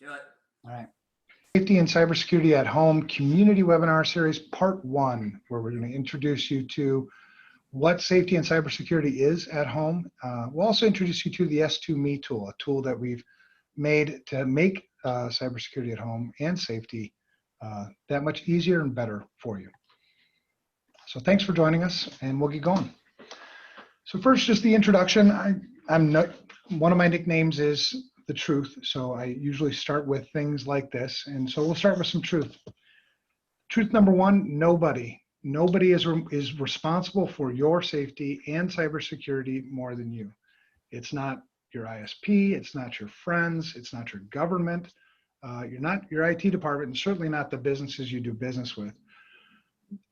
Do it. All right. Safety and Cybersecurity at Home Community Webinar Series Part 1, where we're going to introduce you to what safety and cybersecurity is at home. We'll also introduce you to the S2Me tool, a tool that we've made to make cybersecurity at home and safety that much easier and better for you. So thanks for joining us, and we'll get going. So first, just the introduction. One of my nicknames is the truth, so I usually start with things like this, and so we'll start with some truth. Truth number one: nobody is responsible for your safety and cybersecurity more than you. It's not your ISP, it's not your friends, it's not your government, you're not your IT department, and certainly not the businesses you do business with.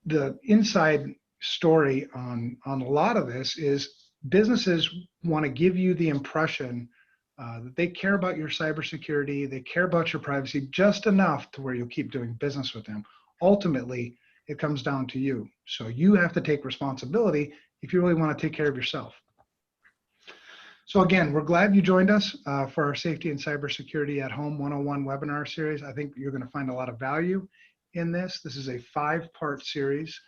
The inside story on a lot of this is businesses want to give you the impression that they care about your cybersecurity, they care about your privacy just enough to where you'll keep doing business with them. Ultimately, it comes down to you. So you have to take responsibility if you really want to take care of yourself. So again, we're glad you joined us for our Safety and Cybersecurity at Home 101 webinar series. I think you're going to find a lot of value in this. This is a 5-part series.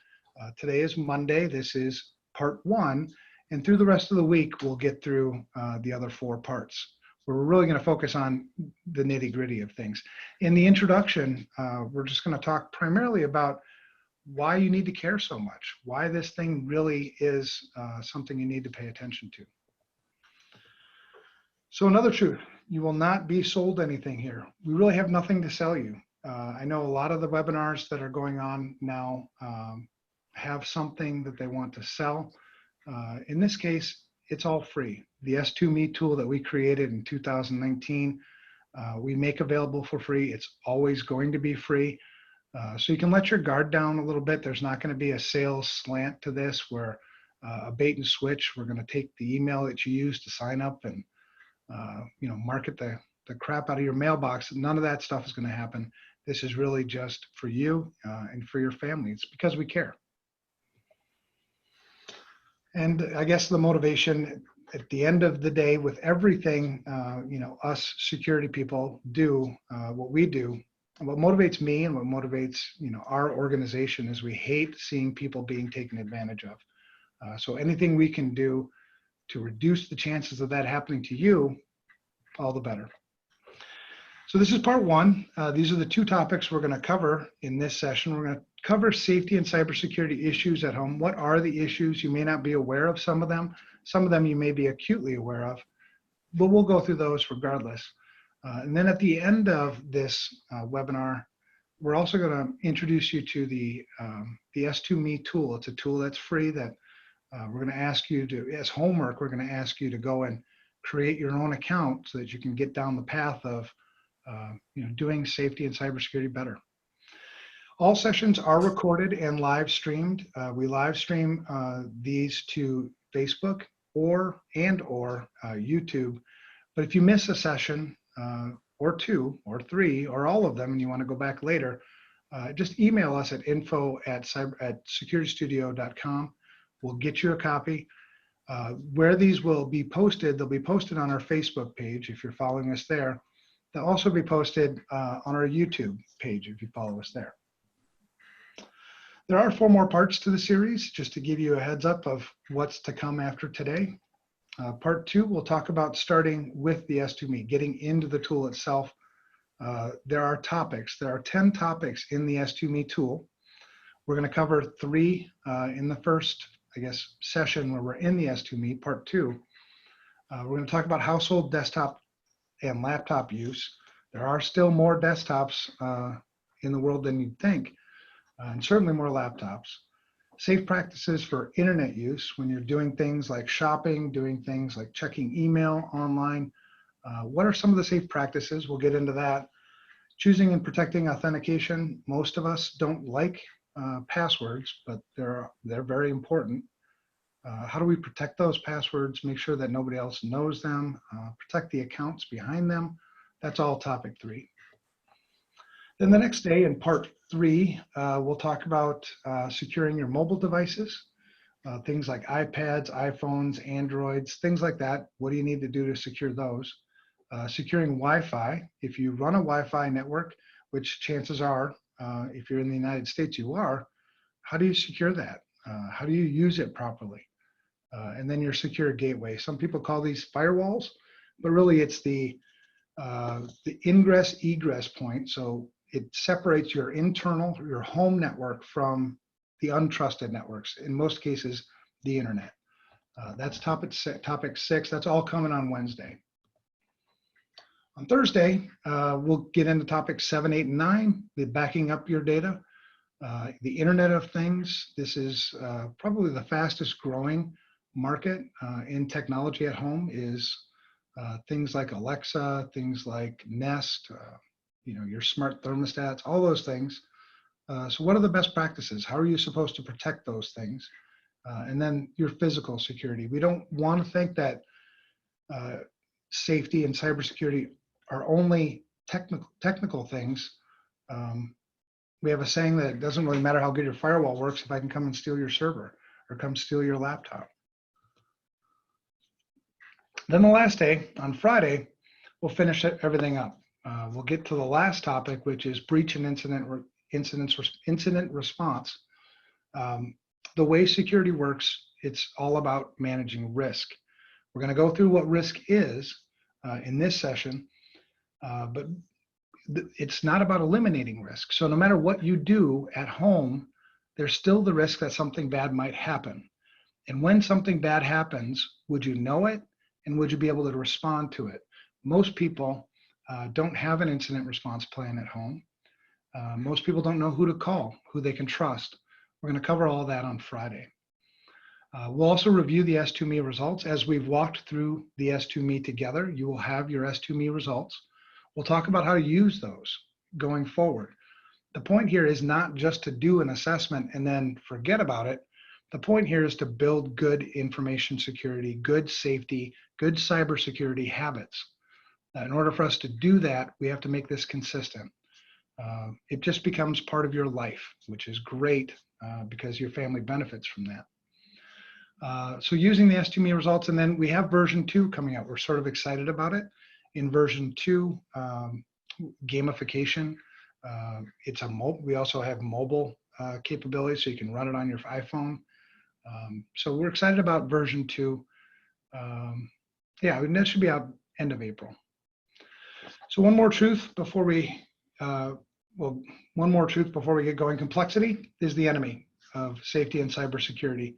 Today is Monday. This is part 1. And through the rest of the week, we'll get through the other 4 parts. We're really going to focus on the nitty-gritty of things. In the introduction, we're just going to talk primarily about why you need to care so much, why this thing really is something you need to pay attention to. So another truth: you will not be sold anything here. We really have nothing to sell you. I know a lot of the webinars that are going on now have something that they want to sell. In this case, it's all free. The S2Me tool that we created in 2019, we make available for free. It's always going to be free. So you can let your guard down a little bit. There's not going to be a sales slant to this where a bait and switch. We're going to take the email that you use to sign up and market the crap out of your mailbox. None of that stuff is going to happen. This is really just for you and for your family. It's because we care. And I guess the motivation at the end of the day with everything, us security people do, what we do, what motivates me and what motivates, our organization is we hate seeing people being taken advantage of. So anything we can do to reduce the chances of that happening to you, all the better. So this is part 1. These are the 2 topics we're going to cover in this session. We're going to cover safety and cybersecurity issues at home. What are the issues? You may not be aware of some of them. Some of them you may be acutely aware of, but we'll go through those regardless. And then at the end of this webinar, we're also going to introduce you to the S2Me tool. It's a tool that's free that we're going to ask you to, as homework, we're going to ask you to go and create your own account so that you can get down the path of doing safety and cybersecurity better. All sessions are recorded and live streamed. We live stream these to Facebook or YouTube. But if you miss a session or 2 or 3 or all of them and you want to go back later, just email us at info@securitystudio.com. We'll get you a copy. Where these will be posted, they'll be posted on our Facebook page if you're following us there. They'll also be posted on our YouTube page if you follow us there. There are 4 more parts to the series, just to give you a heads up of what's to come after today. Part 2, we'll talk about starting with the S2Me, getting into the tool itself. There are topics. There are 10 topics in the S2Me tool. We're going to cover 3 in the first, session where we're in the S2Me, part 2. We're going to talk about household desktop and laptop use. There are still more desktops in the world than you'd think, and certainly more laptops. Safe practices for internet use when you're doing things like shopping, doing things like checking email online. What are some of the safe practices? We'll get into that. Choosing and protecting authentication. Most of us don't like passwords, but they're very important. How do we protect those passwords, make sure that nobody else knows them, protect the accounts behind them? That's all topic 3. Then the next day in part 3, we'll talk about securing your mobile devices, things like iPads, iPhones, Androids, things like that. What do you need to do to secure those? Securing Wi-Fi. If you run a Wi-Fi network, which chances are, if you're in the United States, you are, how do you secure that? How do you use it properly? And then your secure gateway. Some people call these firewalls, but really it's the ingress egress point. So it separates your internal, your home network from the untrusted networks. In most cases, the internet. That's topic 6. That's all coming on Wednesday. On Thursday, we'll get into topics 7, 8, and 9, the backing up your data. The Internet of Things. This is probably the fastest growing market in technology at home is things like Alexa, things like Nest, your smart thermostats, all those things. So what are the best practices? How are you supposed to protect those things? And then your physical security. We don't want to think that safety and cybersecurity are only technical things. We have a saying that it doesn't really matter how good your firewall works if I can come and steal your server or come steal your laptop. Then the last day, on Friday, we'll finish everything up. We'll get to the last topic, which is breach and incident response. The way security works, it's all about managing risk. We're going to go through what risk is in this session, but it's not about eliminating risk. So no matter what you do at home, there's still the risk that something bad might happen. And when something bad happens, would you know it? And would you be able to respond to it? Most people don't have an incident response plan at home. Most people don't know who to call, who they can trust. We're going to cover all that on Friday. We'll also review the S2Me results. As we've walked through the S2Me together, you will have your S2Me results. We'll talk about how to use those going forward. The point here is not just to do an assessment and then forget about it. The point here is to build good information security, good safety, good cybersecurity habits. In order for us to do that, we have to make this consistent. It just becomes part of your life, which is great because your family benefits from that. So using the S2Me results, and then we have version 2 coming out. We're sort of excited about it. In version 2, gamification. We also have mobile capabilities, so you can run it on your iPhone. So we're excited about version 2. That should be out end of April. So one more truth before we get going. Complexity is the enemy of safety and cybersecurity.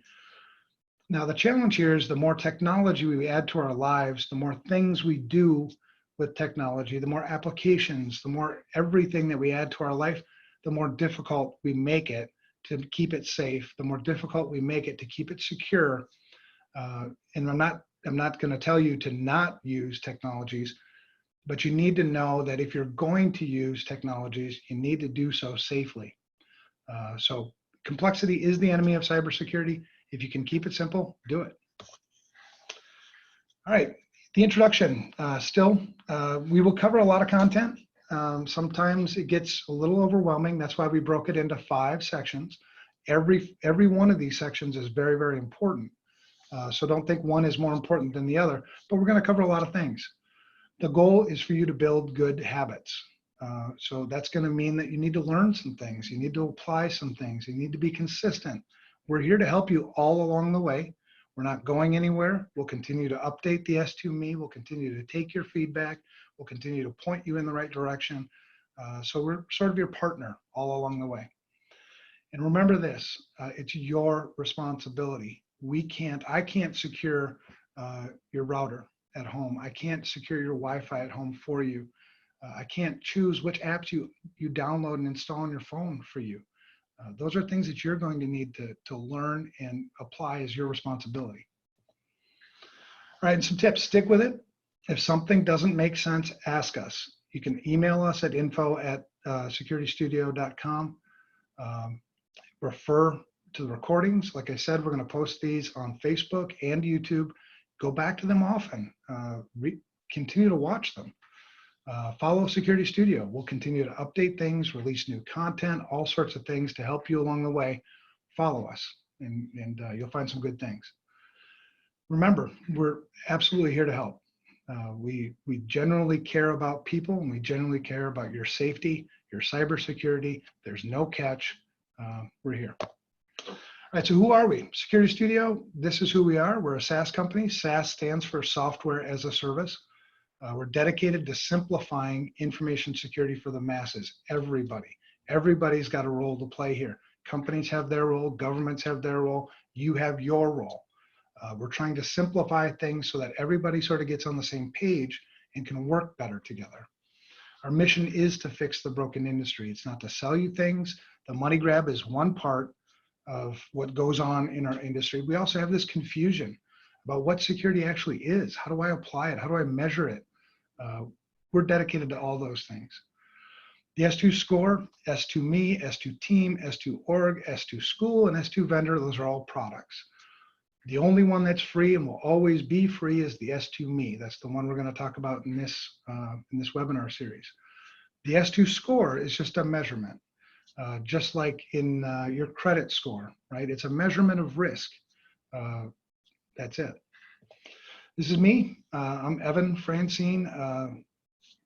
Now the challenge here is the more technology we add to our lives, the more things we do with technology, the more applications, the more everything that we add to our life, the more difficult we make it to keep it safe, the more difficult we make it to keep it secure. And I'm not going to tell you to not use technologies, but you need to know that if you're going to use technologies, you need to do so safely. So complexity is the enemy of cybersecurity. If you can keep it simple, do it. All right, the introduction. We will cover a lot of content. Sometimes it gets a little overwhelming. That's why we broke it into 5 sections. Every one of these sections is very, very important. So don't think one is more important than the other, but we're going to cover a lot of things. The goal is for you to build good habits. So that's going to mean that you need to learn some things. You need to apply some things. You need to be consistent. We're here to help you all along the way. We're not going anywhere. We'll continue to update the S2Me. We'll continue to take your feedback. We'll continue to point you in the right direction. So we're sort of your partner all along the way. And remember this, it's your responsibility. I can't secure your router at home. I can't secure your Wi-Fi at home for you. I can't choose which apps you download and install on your phone for you. Those are things that you're going to need to learn and apply as your responsibility. All right, and some tips, stick with it. If something doesn't make sense, ask us. You can email us at info@securitystudio.com. Refer to the recordings. Like I said, we're going to post these on Facebook and YouTube. Go back to them often. Continue to watch them. Follow SecurityStudio. We'll continue to update things, release new content, all sorts of things to help you along the way. Follow us, and you'll find some good things. Remember, we're absolutely here to help. We generally care about people, and we generally care about your safety, your cybersecurity. There's no catch. We're here. All right, so who are we? SecurityStudio, this is who we are. We're a SaaS company. SaaS stands for Software as a Service. We're dedicated to simplifying information security for the masses, everybody. Everybody's got a role to play here. Companies have their role, governments have their role, you have your role. We're trying to simplify things so that everybody sort of gets on the same page and can work better together. Our mission is to fix the broken industry. It's not to sell you things. The money grab is one part of what goes on in our industry. We also have this confusion about what security actually is. How do I apply it? How do I measure it? We're dedicated to all those things. The S2 score, S2Me, S2 team, S2 org, S2 school, and S2 vendor, those are all products. The only one that's free and will always be free is the S2Me. That's the one we're going to talk about in this webinar series. The S2 score is just a measurement, just like in your credit score, right? It's a measurement of risk. That's it. This is me. I'm Evan Francine.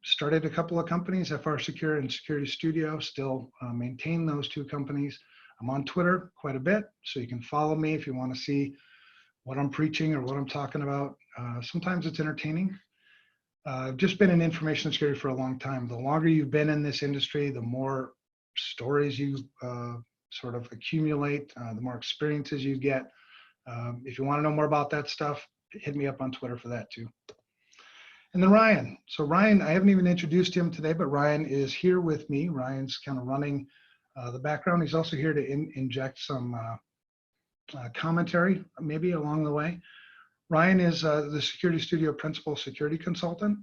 Started a couple of companies, FR Secure and SecurityStudio, still maintain those two companies. I'm on Twitter quite a bit, so you can follow me if you want to see what I'm preaching or what I'm talking about. Sometimes it's entertaining. I've just been in information security for a long time. The longer you've been in this industry, the more stories you sort of accumulate, the more experiences you get. If you want to know more about that stuff, hit me up on Twitter for that too. And then Ryan. So Ryan, I haven't even introduced him today, but Ryan is here with me. Ryan's kind of running the background. He's also here to inject some commentary, maybe along the way. Ryan is the SecurityStudio principal security consultant.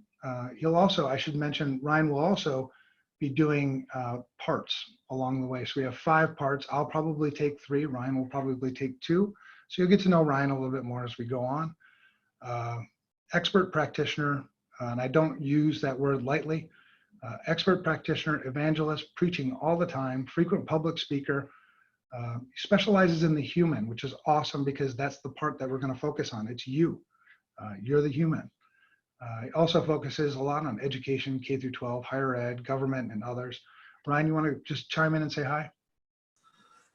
He'll also, I should mention, Ryan will also be doing parts along the way. So we have 5 parts. I'll probably take 3. Ryan will probably take 2. So you'll get to know Ryan a little bit more as we go on. Expert practitioner, and I don't use that word lightly. Expert practitioner, evangelist, preaching all the time, frequent public speaker. He specializes in the human, which is awesome because that's the part that we're going to focus on. It's you. You're the human. He also focuses a lot on education, K through 12, higher ed, government, and others. Ryan, you want to just chime in and say hi?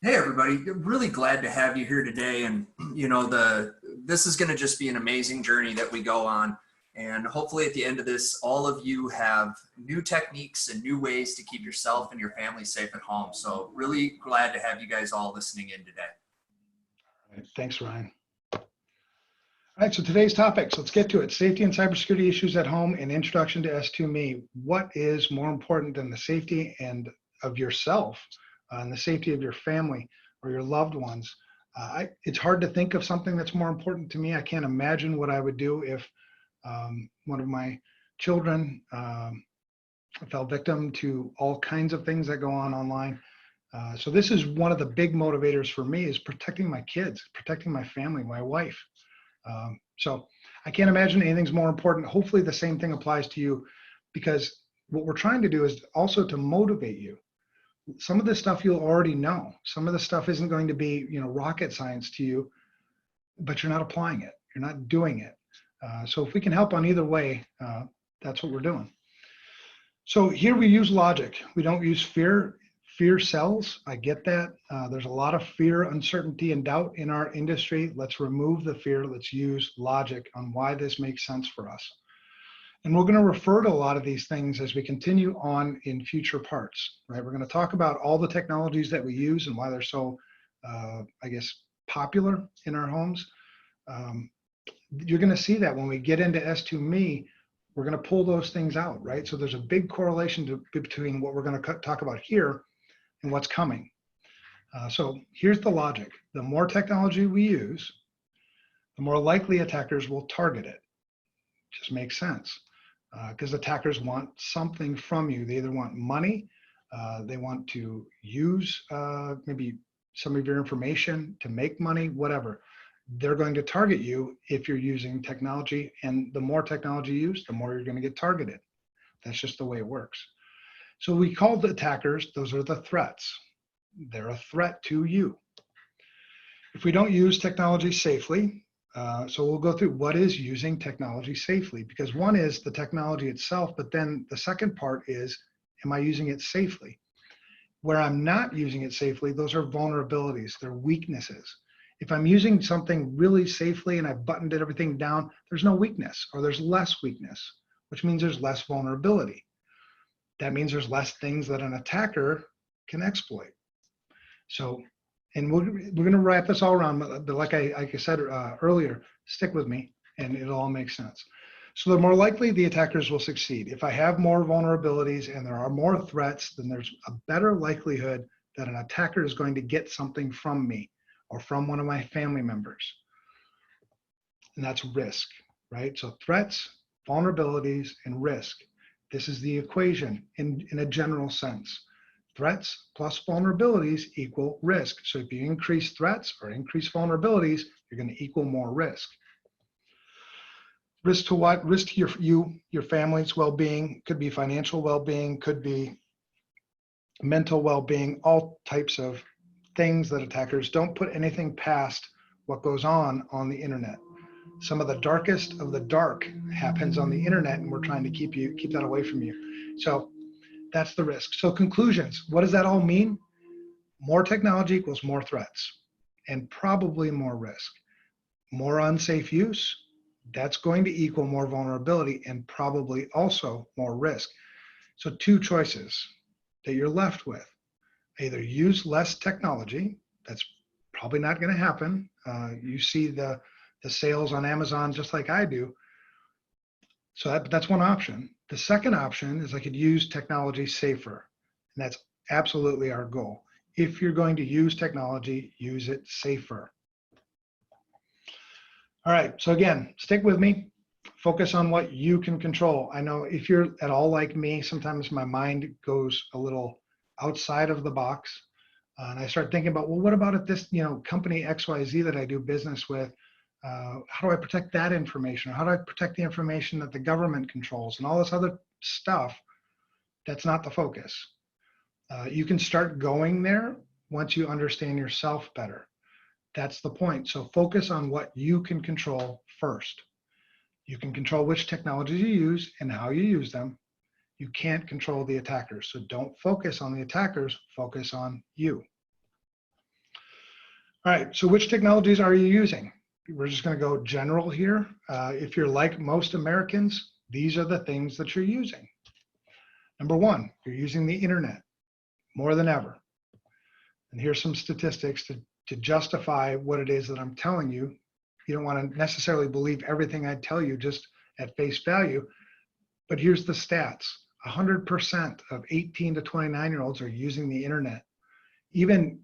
Hey everybody, really glad to have you here today. And you know, this is going to just be an amazing journey that we go on. And hopefully at the end of this, all of you have new techniques and new ways to keep yourself and your family safe at home. So really glad to have you guys all listening in today. All right, thanks, Ryan. All right, so today's topics, let's get to it. Safety and cybersecurity issues at home and introduction to S2Me. What is more important than the safety of yourself and the safety of your family or your loved ones? It's hard to think of something that's more important to me. I can't imagine what I would do if one of my children fell victim to all kinds of things that go on online. So this is one of the big motivators for me, is protecting my kids, protecting my family, my wife. So I can't imagine anything's more important. Hopefully the same thing applies to you, because what we're trying to do is also to motivate you. Some of this stuff you'll already know. Some of the stuff isn't going to be, rocket science to you, but you're not applying it. You're not doing it. So if we can help on either way, that's what we're doing. So here we use logic. We don't use fear. Fear sells. I get that. There's a lot of fear, uncertainty, and doubt in our industry. Let's remove the fear. Let's use logic on why this makes sense for us. And we're going to refer to a lot of these things as we continue on in future parts, right? We're going to talk about all the technologies that we use and why they're so, popular in our homes. You're going to see that when we get into S2Me, we're going to pull those things out, right? So there's a big correlation between what we're going to talk about here and what's coming. So here's the logic. The more technology we use, the more likely attackers will target it. Just makes sense, because attackers want something from you. They either want money, they want to use maybe some of your information to make money, whatever. They're going to target you if you're using technology, and the more technology you use, the more you're going to get targeted. That's just the way it works. So we call the attackers, those are the threats. They're a threat to you. If we don't use technology safely, So we'll go through what is using technology safely, because one is the technology itself, but then the second part is, am I using it safely? Where I'm not using it safely, those are vulnerabilities, they're weaknesses. If I'm using something really safely and I've buttoned everything down, there's no weakness, or there's less weakness, which means there's less vulnerability. That means there's less things that an attacker can exploit. So, and we're going to wrap this all around, but like I said earlier, stick with me and it'll all make sense. So the more likely the attackers will succeed. If I have more vulnerabilities and there are more threats, then there's a better likelihood that an attacker is going to get something from me or from one of my family members. And that's risk, right? So threats, vulnerabilities, and risk. This is the equation in a general sense. Threats plus vulnerabilities equal risk. So if you increase threats or increase vulnerabilities, you're going to equal more risk. Risk to what? Risk to your family's well-being, could be financial well-being, could be mental well-being, all types of things that attackers don't put anything past what goes on the internet. Some of the darkest of the dark happens on the internet, and we're trying to keep that away from you. So that's the risk. So conclusions, what does that all mean? More technology equals more threats and probably more risk. More unsafe use, that's going to equal more vulnerability and probably also more risk. So two choices that you're left with. Either use less technology, that's probably not going to happen. You see the sales on Amazon just like I do. So that's one option. The second option is I could use technology safer. And that's absolutely our goal. If you're going to use technology, use it safer. All right, so again, stick with me. Focus on what you can control. I know if you're at all like me, sometimes my mind goes a little outside of the box. And I start thinking about, well, what about at this, company XYZ that I do business with? How do I protect that information? How do I protect the information that the government controls and all this other stuff? That's not the focus. You can start going there once you understand yourself better. That's the point. So focus on what you can control first. You can control which technologies you use and how you use them. You can't control the attackers. So don't focus on the attackers, focus on you. All right, so which technologies are you using? We're just going to go general here. If you're like most Americans, these are the things that you're using. Number one, you're using the internet more than ever. And here's some statistics to justify what it is that I'm telling you. You don't want to necessarily believe everything I tell you just at face value, but here's the stats. 100% of 18 to 29-year-olds are using the internet. Even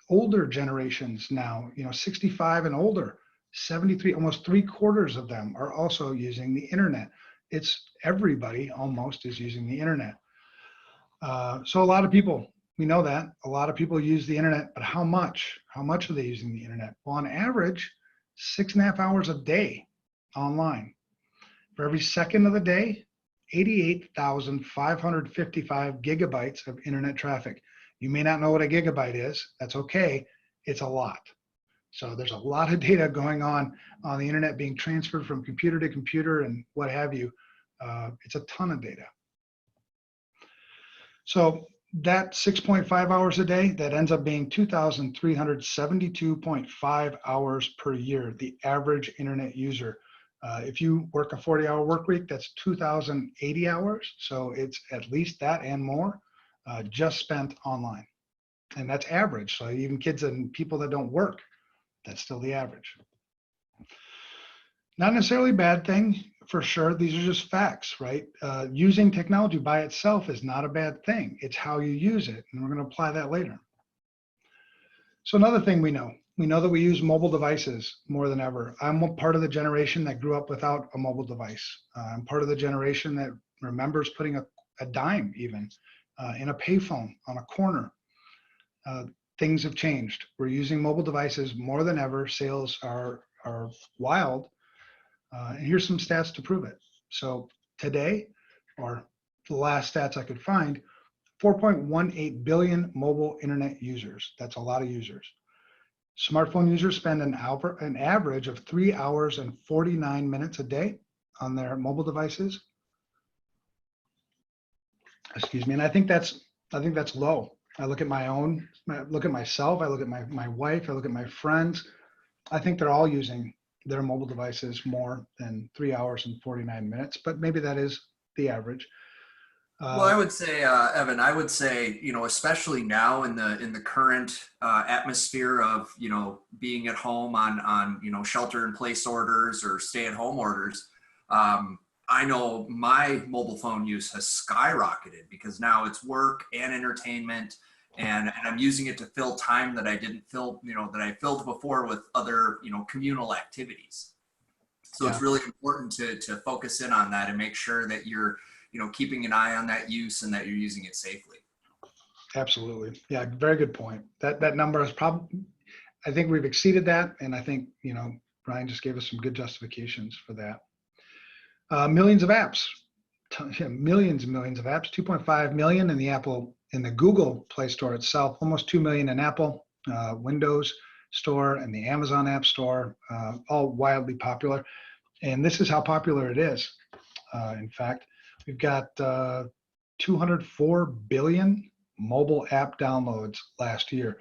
older generations now, 65 and older, 73, almost 3/4 of them are also using the internet. It's everybody almost is using the internet. So a lot of people, we know that a lot of people use the internet, but how much? How much are they using the internet? Well, on average, 6.5 hours a day online. For every second of the day, 88,555 gigabytes of internet traffic. You may not know what a gigabyte is. That's okay. It's a lot. So there's a lot of data going on the internet being transferred from computer to computer and what have you. It's a ton of data. So that 6.5 hours a day, that ends up being 2,372.5 hours per year, the average internet user. If you work a 40-hour work week, that's 2,080 hours. So it's at least that and more just spent online. And that's average. So even kids and people that don't work, that's still the average. Not necessarily a bad thing, for sure. These are just facts, right? Using technology by itself is not a bad thing. It's how you use it. And we're going to apply that later. So another thing we know that we use mobile devices more than ever. I'm part of the generation that grew up without a mobile device. I'm part of the generation that remembers putting a dime even in a payphone on a corner. Things have changed. We're using mobile devices more than ever. Sales are wild. And here's some stats to prove it. So today, or the last stats I could find, 4.18 billion mobile internet users. That's a lot of users. Smartphone users spend an average of 3 hours and 49 minutes a day on their mobile devices. Excuse me. And I think that's low. I look at I look at myself, I look at my wife, I look at my friends. I think they're all using their mobile devices more than 3 hours and 49 minutes, but maybe that is the average. Well, I would say, Evan, I would say, especially now in the current atmosphere of, being at home on shelter in place orders or stay at home orders. I know my mobile phone use has skyrocketed because now it's work and entertainment, and I'm using it to fill time that I didn't fill, that I filled before with other, communal activities. So Yeah. it's really important to focus in on that and make sure that you're, keeping an eye on that use and that you're using it safely. Absolutely. Yeah, very good point. That number is probably, I think we've exceeded that. And I think, Brian just gave us some good justifications for that. Millions of apps, millions and millions of apps, 2.5 million in the Google Play Store itself, almost 2 million in Apple, Windows Store and the Amazon App Store, all wildly popular. And this is how popular it is. In fact, we've got 204 billion mobile app downloads last year.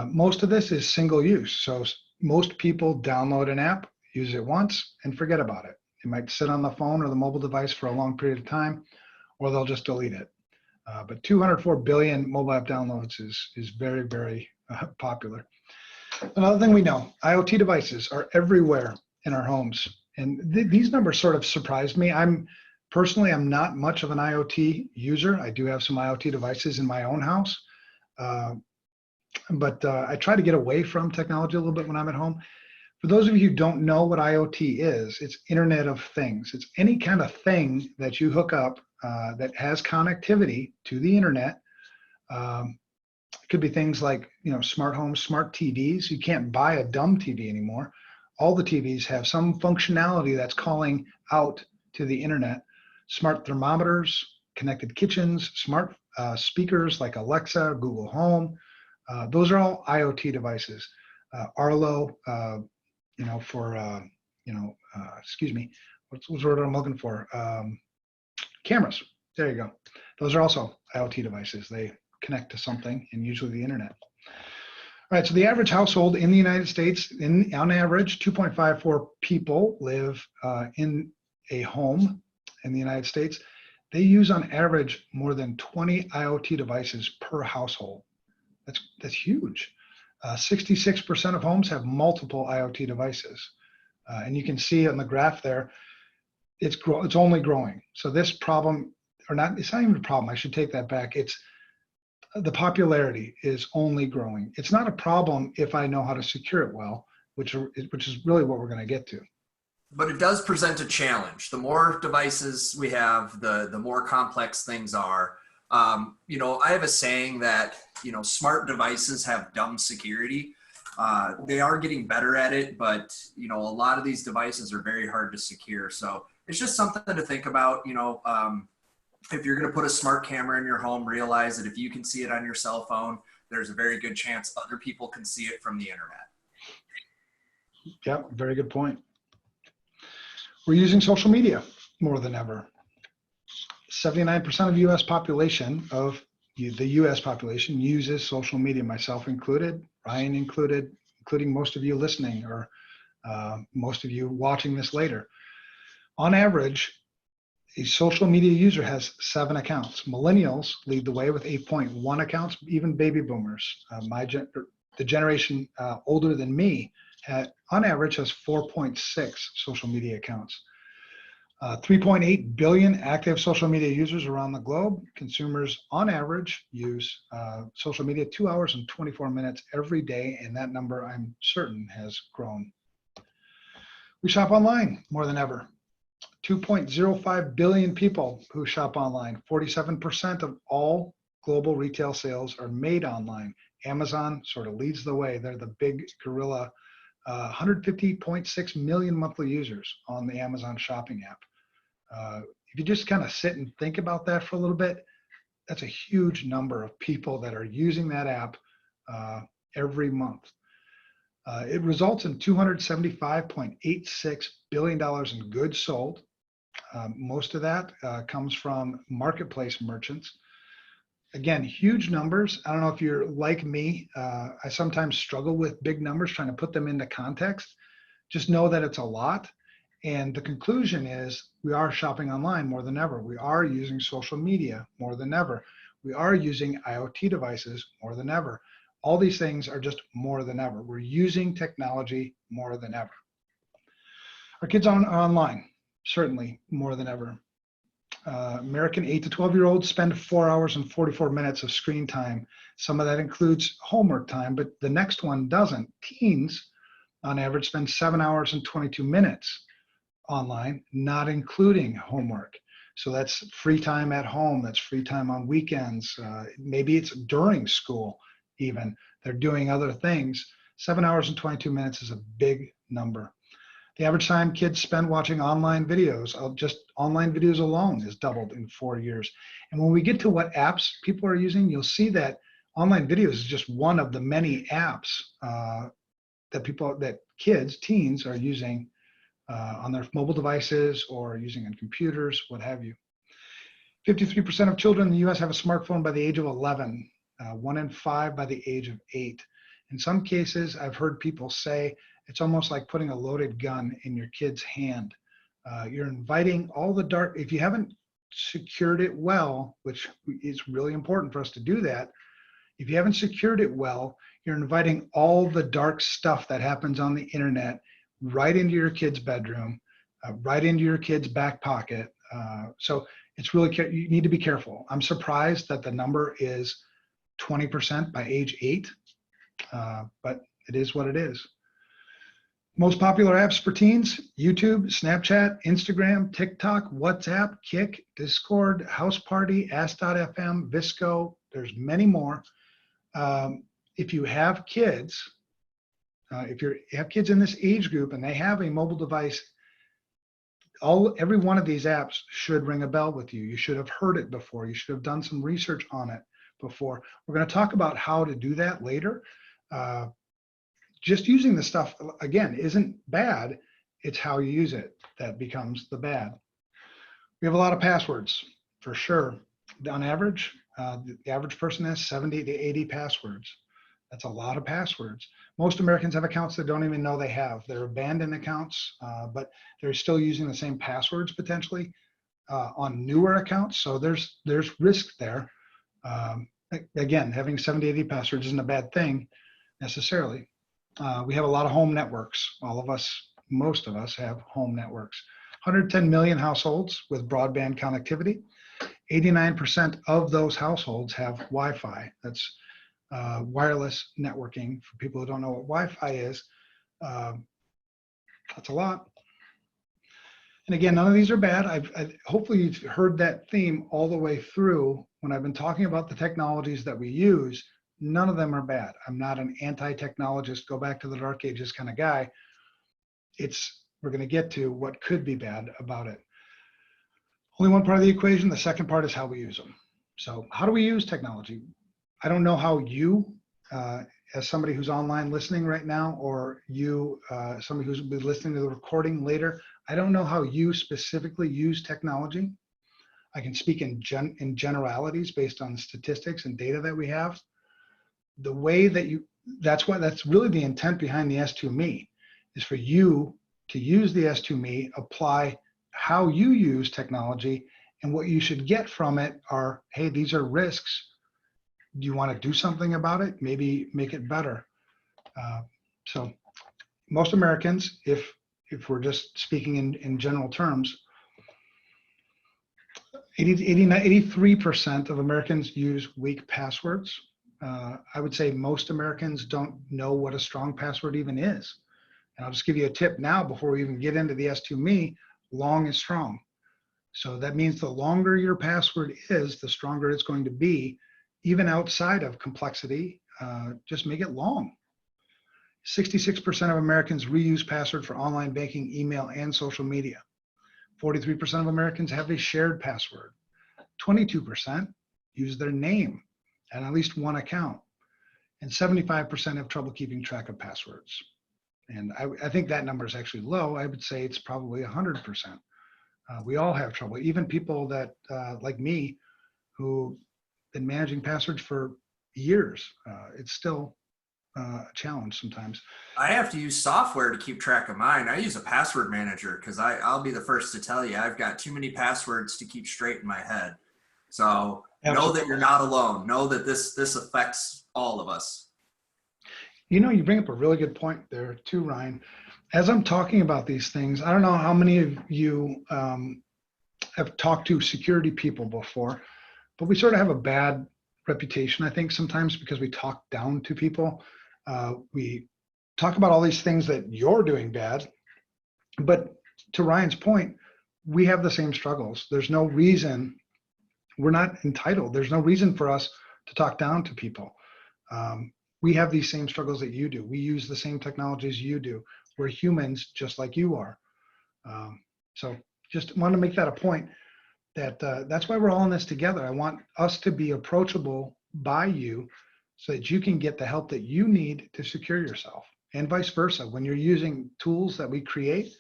Most of this is single use. So most people download an app, use it once, and forget about it. It might sit on the phone or the mobile device for a long period of time, or they'll just delete it. But 204 billion mobile app downloads is very, very popular. Another thing we know, IoT devices are everywhere in our homes. And these numbers sort of surprised me. I'm not much of an IoT user. I do have some IoT devices in my own house. But I try to get away from technology a little bit when I'm at home. For those of you who don't know what IoT is, it's Internet of Things. It's any kind of thing that you hook up that has connectivity to the internet. It could be things like, smart homes, smart TVs. You can't buy a dumb TV anymore. All the TVs have some functionality that's calling out to the internet. Smart thermometers, connected kitchens, smart speakers like Alexa, Google Home. Those are all IoT devices. Arlo, excuse me, what's the word I'm looking for? Cameras. There you go. Those are also IoT devices. They connect to something, and usually the internet. All right, so the average household in the United States, on average, 2.54 people live in a home in the United States. They use on average more than 20 IoT devices per household. That's huge. 66% of homes have multiple IoT devices. And you can see on the graph there, it's only growing. So this problem, it's not even a problem, I should take that back. The popularity is only growing. It's not a problem if I know how to secure it well, which is really what we're going to get to. But it does present a challenge. The more devices we have, the more complex things are. I have a saying that, smart devices have dumb security. They are getting better at it, but, a lot of these devices are very hard to secure. So it's just something to think about, if you're going to put a smart camera in your home, realize that if you can see it on your cell phone, there's a very good chance other people can see it from the internet. Yeah, very good point. We're using social media more than ever. 79% of the U.S. population uses social media, myself included, Ryan included, including most of you listening or most of you watching this later. On average, a social media user has 7 accounts. Millennials lead the way with 8.1 accounts, even baby boomers. The generation older than me, on average, has 4.6 social media accounts. 3.8 billion active social media users around the globe. Consumers, on average, use social media 2 hours and 24 minutes every day, and that number, I'm certain, has grown. We shop online more than ever. 2.05 billion people who shop online. 47% of all global retail sales are made online. Amazon sort of leads the way. They're the big gorilla. 150.6 million monthly users on the Amazon shopping app. If you just kind of sit and think about that for a little bit, that's a huge number of people that are using that app every month. It results in $275.86 billion in goods sold. Most of that comes from marketplace merchants. Again, huge numbers. I don't know if you're like me. I sometimes struggle with big numbers, trying to put them into context. Just know that it's a lot. And the conclusion is we are shopping online more than ever. We are using social media more than ever. We are using IoT devices more than ever. All these things are just more than ever. We're using technology more than ever. Our kids are online, certainly more than ever. American 8 to 12-year-olds spend 4 hours and 44 minutes of screen time. Some of that includes homework time, but the next one doesn't. Teens, on average, spend 7 hours and 22 minutes online, not including homework. So that's free time at home. That's free time on weekends. Maybe it's during school even. They're doing other things. 7 hours and 22 minutes is a big number. The average time kids spend watching online videos, just online videos alone, has doubled in 4 years. And when we get to what apps people are using, you'll see that online videos is just one of the many apps that kids, teens, are using on their mobile devices or using on computers, what have you. 53% of children in the US have a smartphone by the age of 11, 1 in 5 by the age of 8. In some cases, I've heard people say it's almost like putting a loaded gun in your kid's hand. You're inviting all the dark, if you haven't secured it well, which is really important for us to do that, if you haven't secured it well, you're inviting all the dark stuff that happens on the internet right into your kid's bedroom, right into your kid's back pocket. So it's really, you need to be careful. I'm surprised that the number is 20% by age 8, but it is what it is. Most popular apps for teens: YouTube, Snapchat, Instagram, TikTok, WhatsApp, Kik, Discord, House Party, Ask.fm, Visco. There's many more. If you have kids, if you have kids in this age group and they have a mobile device, every one of these apps should ring a bell with you. You should have heard it before. You should have done some research on it before. We're going to talk about how to do that later. Just using the stuff, again, isn't bad. It's how you use it that becomes the bad. We have a lot of passwords, for sure. On average, the average person has 70 to 80 passwords. That's a lot of passwords. Most Americans have accounts that don't even know they have. They're abandoned accounts, but they're still using the same passwords potentially on newer accounts. So there's risk there. Again, having 70, 80 passwords isn't a bad thing necessarily. We have a lot of home networks. All of us, most of us have home networks. 110 million households with broadband connectivity. 89% of those households have Wi-Fi. That's wireless networking. For people who don't know what Wi-Fi is, that's a lot. And again, none of these are bad. Hopefully you've heard that theme all the way through when I've been talking about the technologies that we use. None of them are bad. I'm not an anti-technologist, go back to the dark ages kind of guy. We're going to get to what could be bad about it. Only one part of the equation. The second part is how we use them. So how do we use technology? I don't know how you, as somebody who's online listening right now, or you, somebody who's been listening to the recording later, I don't know how you specifically use technology. I can speak in generalities based on statistics and data that we have. The way that that's really the intent behind the S2Me, is for you to use the S2Me, apply how you use technology, and what you should get from it are, hey, these are risks. Do you want to do something about it? Maybe make it better. So most Americans, if we're just speaking in general terms, 83% of Americans use weak passwords. I would say most Americans don't know what a strong password even is. And I'll just give you a tip now before we even get into the S2Me. Long is strong. So that means the longer your password is, the stronger it's going to be, even outside of complexity. Just make it long. 66% of Americans reuse password for online banking, email, and social media. 43% of Americans have a shared password. 22% use their name and at least one account. And 75% have trouble keeping track of passwords. And I think that number is actually low. I would say it's probably 100%. We all have trouble, even people that like me, who been managing passwords for years. It's still a challenge sometimes. I have to use software to keep track of mine. I use a password manager because I'll be the first to tell you I've got too many passwords to keep straight in my head. So know that Absolutely. you're not alone. Know that this affects all of us. You know, you bring up a really good point there too, Ryan. As I'm talking about these things, I don't know how many of you have talked to security people before, but we sort of have a bad reputation, I think, sometimes because we talk down to people. We talk about all these things that you're doing bad, but to Ryan's point, we have the same struggles. There's no reason, we're not entitled. There's no reason for us to talk down to people. We have these same struggles that you do. We use the same technologies you do. We're humans just like you are. So just want to make that a point that that's why we're all in this together. I want us to be approachable by you so that you can get the help that you need to secure yourself, and vice versa. When you're using tools that we create,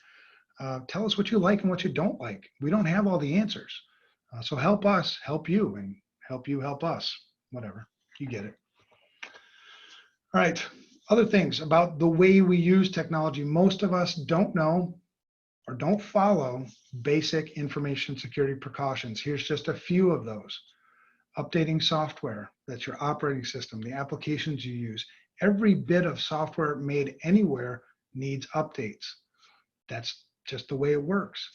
tell us what you like and what you don't like. We don't have all the answers. So help us help you, and help you help us, whatever. You get it. All right. Other things about the way we use technology. Most of us don't know or don't follow basic information security precautions. Here's just a few of those. Updating software, that's your operating system, the applications you use. Every bit of software made anywhere needs updates. That's just the way it works.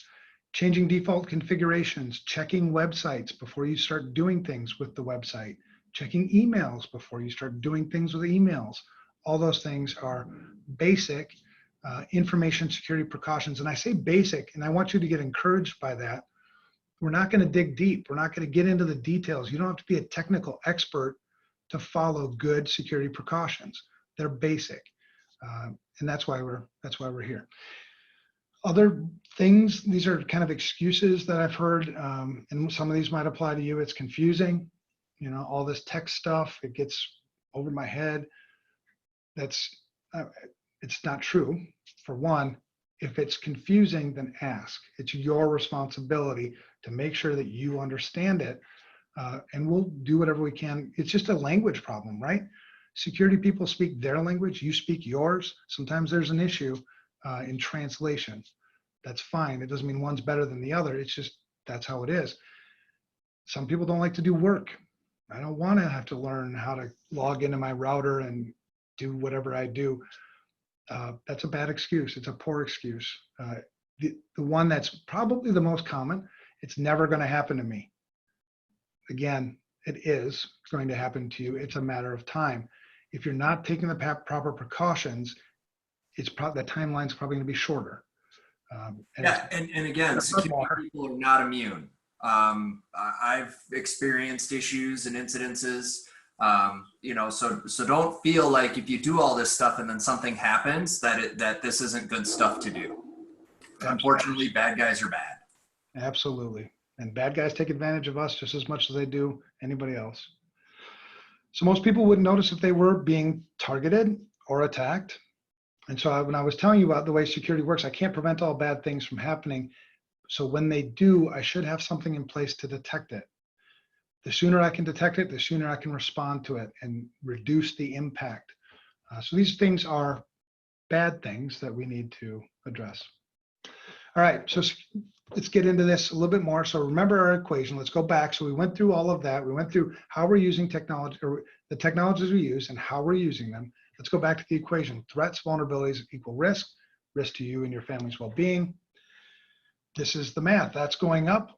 Changing default configurations, checking websites before you start doing things with the website, checking emails before you start doing things with emails. All those things are basic information security precautions. And I say basic, and I want you to get encouraged by that. We're not going to dig deep. We're not going to get into the details. You don't have to be a technical expert to follow good security precautions. They're basic, and that's why we're here. Other things, these are kind of excuses that I've heard, and some of these might apply to you. It's confusing, you know, all this tech stuff. It gets over my head. That's it's not true. For one, if it's confusing, then ask. It's your responsibility to make sure that you understand it, and we'll do whatever we can. It's just a language problem, right? Security people speak their language, you speak yours. Sometimes there's an issue in translation. That's fine. It doesn't mean one's better than the other. It's just, that's how it is. Some people don't like to do work. I don't want to have to learn how to log into my router and do whatever I do. That's a bad excuse. It's a poor excuse. The one that's probably the most common, it's never going to happen to me. Again, it is going to happen to you. It's a matter of time. If you're not taking the proper precautions, the timeline's probably going to be shorter. And again, security people are not immune. I've experienced issues and incidences. You know, so don't feel like if you do all this stuff and then something happens that this isn't good stuff to do. Unfortunately, bad guys are bad. Absolutely. And bad guys take advantage of us just as much as they do anybody else. So most people wouldn't notice if they were being targeted or attacked. And so when I was telling you about the way security works, I can't prevent all bad things from happening. So when they do, I should have something in place to detect it. The sooner I can detect it, the sooner I can respond to it and reduce the impact. So these things are bad things that we need to address. All right, so let's get into this a little bit more. So remember our equation. Let's go back. So we went through all of that. We went through how we're using technology, or the technologies we use and how we're using them. Let's go back to the equation. Threats, vulnerabilities equal risk, risk to you and your family's well-being. This is the math. That's going up.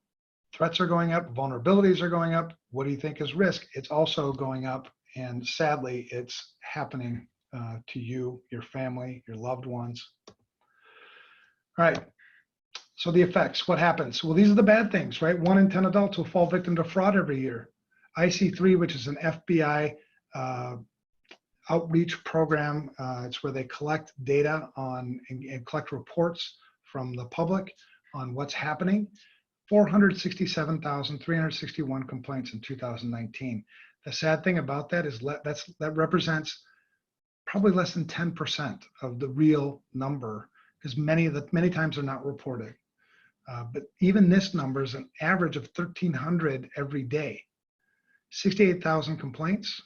Threats are going up. Vulnerabilities are going up. What do you think is risk? It's also going up. And sadly, it's happening to you, your family, your loved ones. All right. So the effects, what happens? Well, these are the bad things, right? 1 in 10 adults will fall victim to fraud every year. IC3, which is an FBI outreach program, it's where they collect data on and collect reports from the public on what's happening. 467,361 complaints in 2019. The sad thing about that is that represents probably less than 10% of the real number, because many times they're not reported. But even this number is an average of 1,300 every day. 68,000 complaints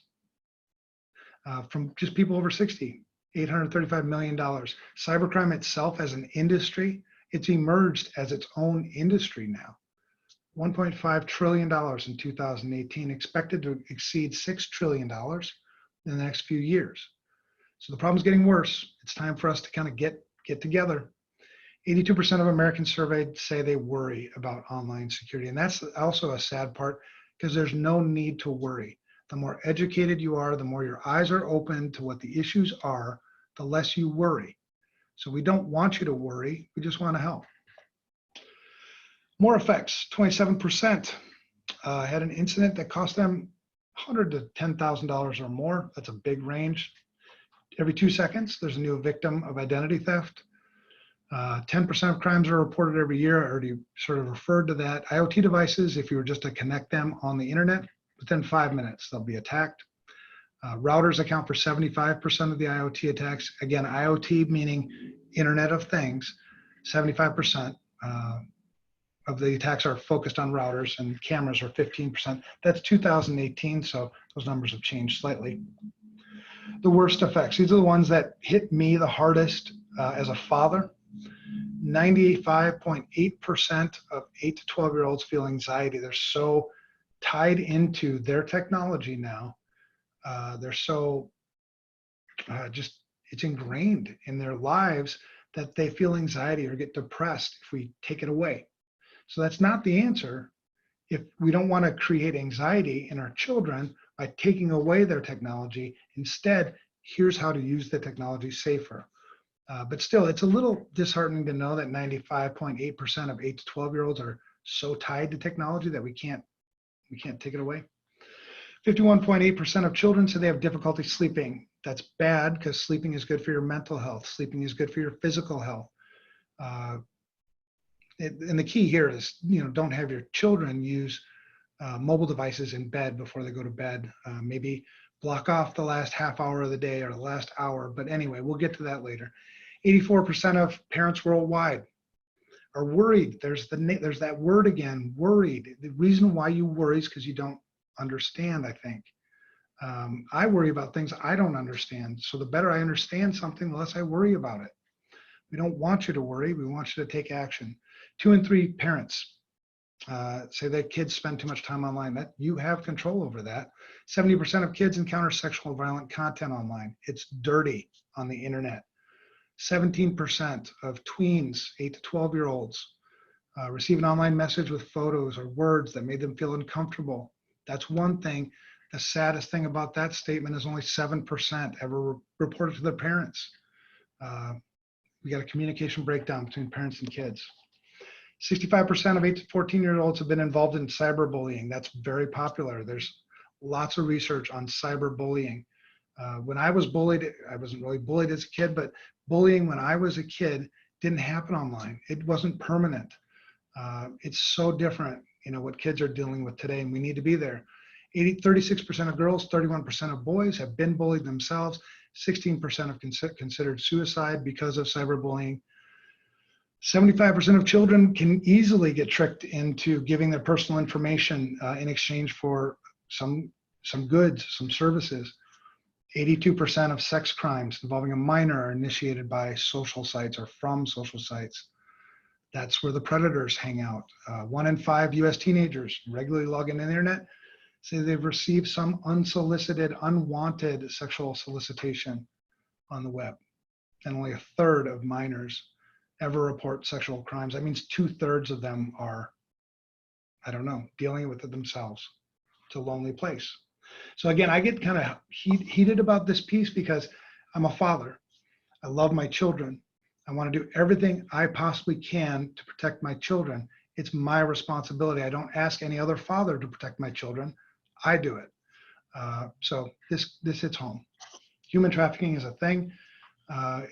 from just people over 60, $835 million. Cybercrime itself as an industry, it's emerged as its own industry now. $1.5 trillion in 2018, expected to exceed $6 trillion in the next few years. So the problem's getting worse. It's time for us to kind of get together. 82% of Americans surveyed say they worry about online security. And that's also a sad part, because there's no need to worry. The more educated you are, the more your eyes are open to what the issues are, the less you worry. So we don't want you to worry, we just want to help. More effects, 27% had an incident that cost them $100,000 to $10,000 or more. That's a big range. Every 2 seconds, there's a new victim of identity theft. 10% of crimes are reported every year. I already sort of referred to that. IoT devices, if you were just to connect them on the internet, within 5 minutes, they'll be attacked. Routers account for 75% of the IoT attacks. Again, IoT meaning Internet of Things. 75% of the attacks are focused on routers, and cameras are 15%. That's 2018, so those numbers have changed slightly. The worst effects, these are the ones that hit me the hardest as a father. 95.8% of 8 to 12-year-olds feel anxiety. They're so tied into their technology now. They're so it's ingrained in their lives that they feel anxiety or get depressed if we take it away. So that's not the answer. If we don't want to create anxiety in our children by taking away their technology, instead, here's how to use the technology safer. But still, it's a little disheartening to know that 95.8% of 8 to 12-year-olds are so tied to technology that we can't take it away. 51.8% of children say they have difficulty sleeping. That's bad, because sleeping is good for your mental health. Sleeping is good for your physical health. And the key here is, don't have your children use mobile devices in bed before they go to bed. Maybe block off the last half hour of the day or the last hour. But anyway, we'll get to that later. 84% of parents worldwide are worried. There's that word again, worried. The reason why you worry is because you don't understand, I think. I worry about things I don't understand. So the better I understand something, the less I worry about it. We don't want you to worry. We want you to take action. 2 in 3 parents say that kids spend too much time online. That you have control over that. 70% of kids encounter sexual violent content online. It's dirty on the internet. 17% of tweens, 8 to 12-year-olds, receive an online message with photos or words that made them feel uncomfortable. That's one thing. The saddest thing about that statement is only 7% ever reported to their parents. We got a communication breakdown between parents and kids. 65% of 8 to 14-year-olds have been involved in cyberbullying. That's very popular. There's lots of research on cyberbullying. When I was bullied, I wasn't really bullied as a kid, but bullying when I was a kid didn't happen online. It wasn't permanent. It's so different, what kids are dealing with today, and we need to be there. 36% of girls, 31% of boys have been bullied themselves. 16% have considered suicide because of cyberbullying. 75% of children can easily get tricked into giving their personal information in exchange for some goods, some services. 82% of sex crimes involving a minor are initiated by social sites or from social sites. That's where the predators hang out. 1 in 5 US teenagers regularly log into the internet, say they've received some unsolicited, unwanted sexual solicitation on the web. And only 1/3 of minors ever report sexual crimes. That means 2/3 of them are, dealing with it themselves. It's a lonely place. So again, I get kind of heated about this piece because I'm a father. I love my children. I want to do everything I possibly can to protect my children. It's my responsibility. I don't ask any other father to protect my children. I do it. So this hits home. Human trafficking is a thing.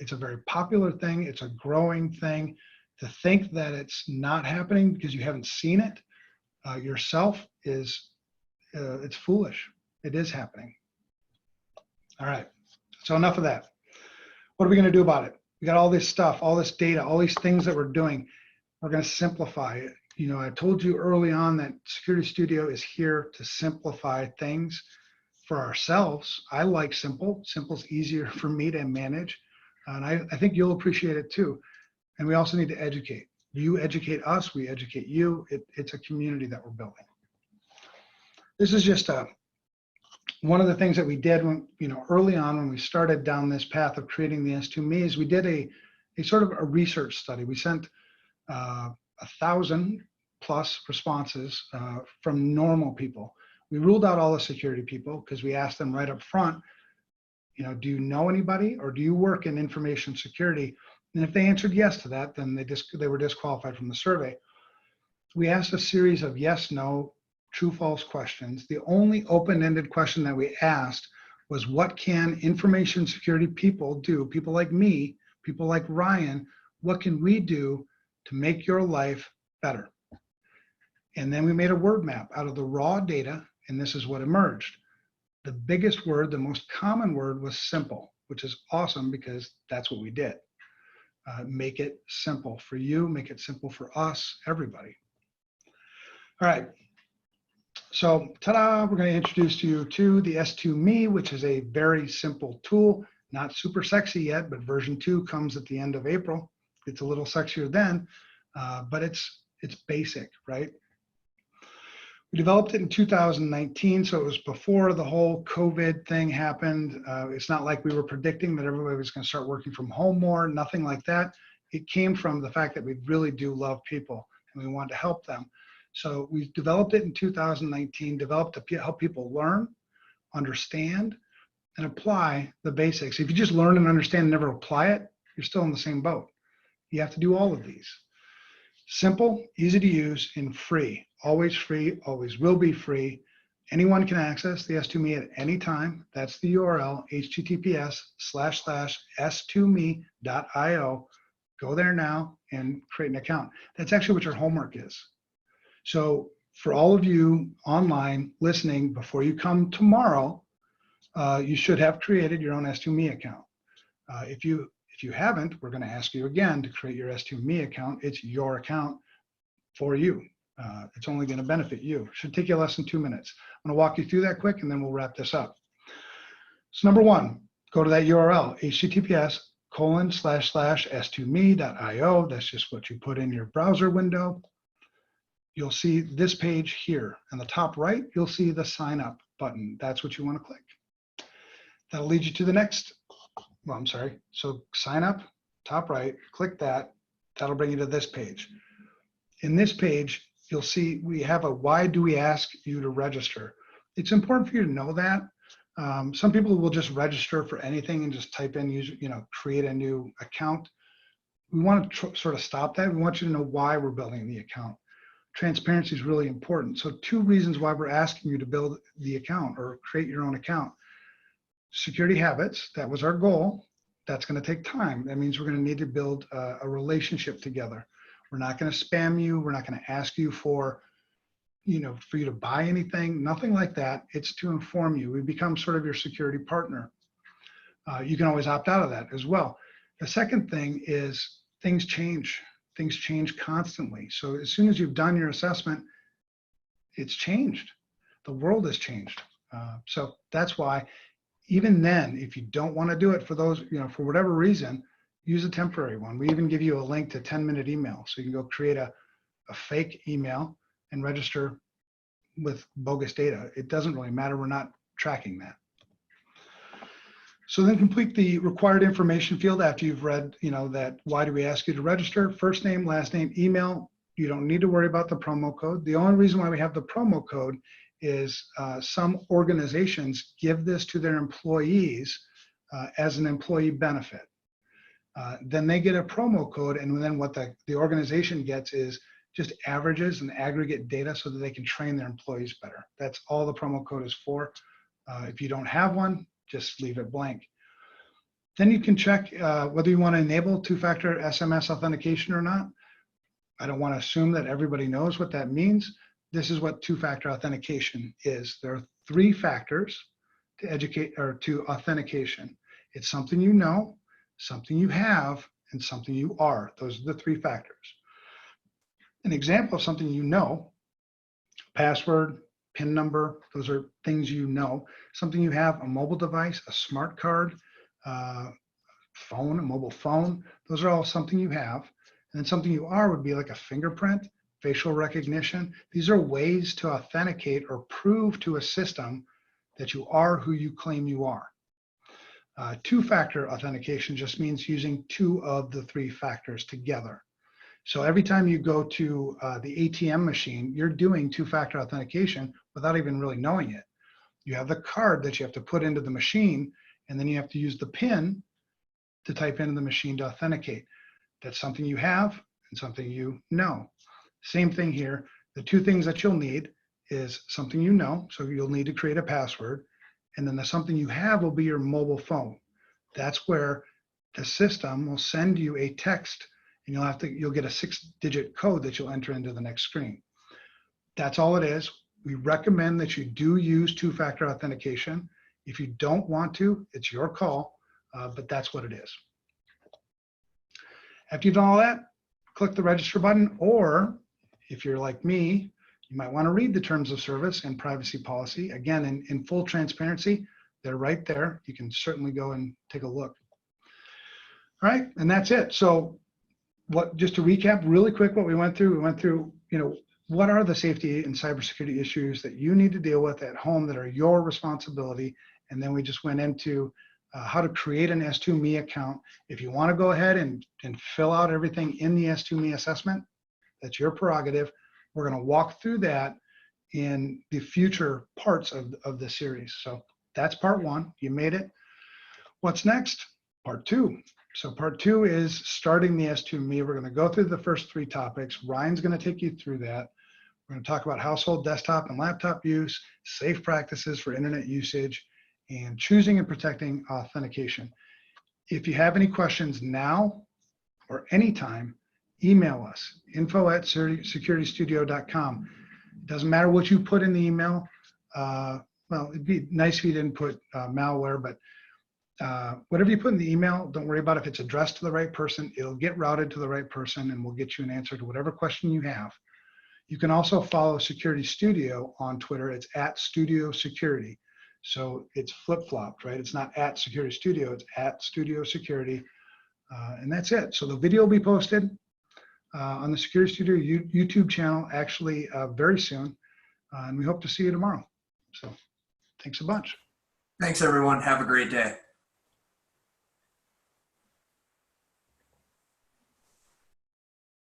It's a very popular thing. It's a growing thing. To think that it's not happening because you haven't seen it yourself it's foolish. It is happening. All right, So enough of that. What are we going to do about it? We got all this stuff, all this data, all these things that we're doing. We're going to simplify it. You know, I told you early on that SecurityStudio is here to simplify things for ourselves. I like simple. Simple's easier for me to manage. And I think you'll appreciate it too. And we also need to educate. You educate us, we educate you. It's a community that we're building. This is just one of the things that we did when, you know, early on when we started down this path of creating the S2Me is we did a sort of a research study. We sent 1,000+ responses from normal people. We ruled out all the security people because we asked them right up front, you know, do you know anybody or do you work in information security? And if they answered yes to that, then they were disqualified from the survey. We asked a series of yes, no, true, false questions. The only open-ended question that we asked was, what can information security people do? People like me, people like Ryan, what can we do to make your life better? And then we made a word map out of the raw data, and this is what emerged. The biggest word, the most common word was simple, which is awesome because that's what we did. Make it simple for you, make it simple for us, everybody. All right. So, ta-da, we're going to introduce you to the S2Me, which is a very simple tool, not super sexy yet, but version 2 comes at the end of April. It's a little sexier then, but it's basic, right? We developed it in 2019, so it was before the whole COVID thing happened. It's not like we were predicting that everybody was going to start working from home more, nothing like that. It came from the fact that we really do love people and we want to help them. So we developed it in 2019, developed to help people learn, understand, and apply the basics. If you just learn and understand and never apply it, you're still in the same boat. You have to do all of these. Simple, easy to use, and free. Always free, always will be free. Anyone can access the S2Me at any time. That's the URL, https://s2me.io. Go there now and create an account. That's actually what your homework is. So for all of you online listening, before you come tomorrow, you should have created your own S2Me account. If you haven't, we're going to ask you again to create your S2Me account. It's your account for you. It's only going to benefit you. Should take you less than 2 minutes. I'm going to walk you through that quick and then we'll wrap this up. So number one, go to that URL, https://s2me.io. That's just what you put in your browser window. You'll see this page here. On the top right, you'll see the sign up button. That's what you want to click. That'll lead you to the next. Well, I'm sorry. So sign up, top right, click that. That'll bring you to this page. In this page, you'll see we have a why do we ask you to register. It's important for you to know that. Some people will just register for anything and just type in, create a new account. We want to sort of stop that. We want you to know why we're building the account. Transparency is really important. So 2 reasons why we're asking you to build the account or create your own account. Security habits, that was our goal. That's going to take time. That means we're going to need to build a relationship together. We're not going to spam you. We're not going to ask you for you to buy anything, nothing like that. It's to inform you. We become sort of your security partner. You can always opt out of that as well. The second thing is things change. Things change constantly. So as soon as you've done your assessment, it's changed. The world has changed. So that's why, even then, if you don't want to do it for those, for whatever reason, use a temporary one. We even give you a link to 10-minute email. So you can go create a fake email and register with bogus data. It doesn't really matter. We're not tracking that. So then complete the required information field after you've read, that why do we ask you to register? First name, last name, email. You don't need to worry about the promo code. The only reason why we have the promo code is some organizations give this to their employees as an employee benefit. Then they get a promo code, and then what the organization gets is just averages and aggregate data so that they can train their employees better. That's all the promo code is for. If you don't have one, just leave it blank. Then you can check whether you want to enable 2-factor SMS authentication or not. I don't want to assume that everybody knows what that means. This is what 2-factor authentication is. There are 3 factors to authentication. It's something you know, something you have, and something you are. Those are the three factors. An example of something you know, password, PIN number, those are things you know. Something you have, a mobile device, a smart card, phone, a mobile phone, those are all something you have. And then something you are would be like a fingerprint, facial recognition. These are ways to authenticate or prove to a system that you are who you claim you are. Two-factor authentication just means using two of the three factors together. So every time you go to the ATM machine, you're doing two-factor authentication without even really knowing it. You have the card that you have to put into the machine, and then you have to use the PIN to type into the machine to authenticate. That's something you have and something you know. Same thing here. The two things that you'll need is something you know, so you'll need to create a password, and then the something you have will be your mobile phone. That's where the system will send you a text, and you'll get a 6-digit code that you'll enter into the next screen. That's all it is. We recommend that you do use two-factor authentication. If you don't want to, it's your call, but that's what it is. After you've done all that, click the register button, or if you're like me, you might want to read the terms of service and privacy policy. Again, in full transparency, they're right there. You can certainly go and take a look. All right, and that's it. So just to recap really quick what we went through, what are the safety and cybersecurity issues that you need to deal with at home that are your responsibility? And then we just went into how to create an S2Me account. If you want to go ahead and fill out everything in the S2Me assessment, that's your prerogative. We're going to walk through that in the future parts of the series. So that's part one. You made it. What's next? Part two. So part two is starting the S2Me. We're going to go through the first three topics. Ryan's going to take you through that. We're going to talk about household desktop and laptop use, safe practices for internet usage, and choosing and protecting authentication. If you have any questions now or anytime, email us, info@securitystudio.com. It doesn't matter what you put in the email. Well, it'd be nice if you didn't put malware, but whatever you put in the email, don't worry about if it's addressed to the right person. It'll get routed to the right person, and we'll get you an answer to whatever question you have. You can also follow SecurityStudio on Twitter. It's @StudioSecurity. So it's flip-flopped, right? It's not @SecurityStudio, it's @StudioSecurity. And that's it. So the video will be posted on the SecurityStudio YouTube channel actually very soon. And we hope to see you tomorrow. So thanks a bunch. Thanks, everyone. Have a great day.